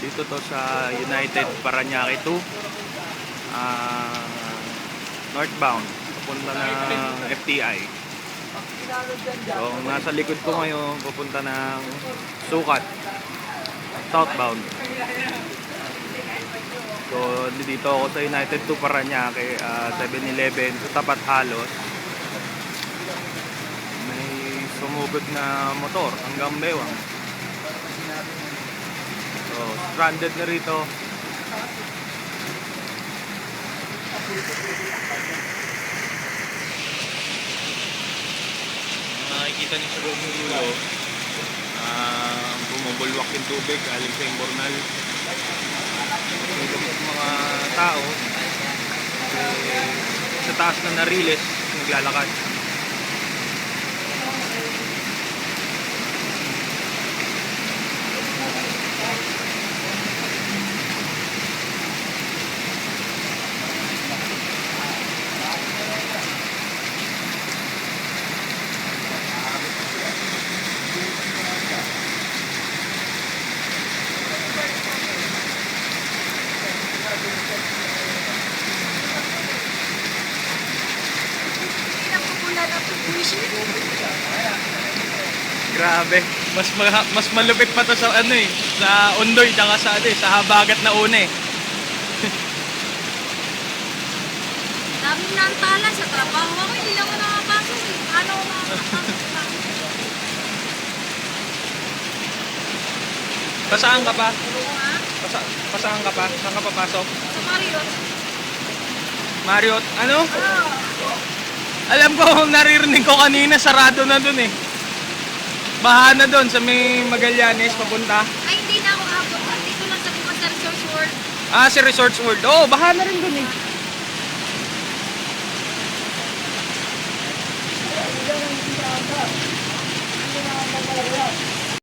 Dito to sa United Parañaque 2. Northbound. Papunta ng FTI. So, nasa likod ko ngayon, pupunta ng Sukat. Southbound. So, dito ako sa United 2 Parañaque, 7-Eleven, sa tapat halos. May sumugod na motor hanggang Bewang. So, stranded na rito. Nakikita niyo sa loob ng dulo, bumubulwak yung tubig galing sa Imbornal. Yung mga tao sa taas na Nariles naglalakad. Grabe, mas malupit pa to sa ano eh, sa Ondoy tsaka sa sa Habagat na una eh. Daming naantala sa trabaho ako, hindi lang ako nakapasok eh. Ano ako nakapasok lang? Pasaan ka pa? Ha? Pasaan ka pa? Saan ka papasok? Sa Marriott. Marriott? Ano? Oo. Alam ko, naririnig ko kanina, sarado na dun eh. Baha na dun sa may Magallanes papunta. Ay, hindi na ako abot. Dito lang sa Bukas sa Resorts World. Ah, si Resorts World. Oo, baha na rin dun eh.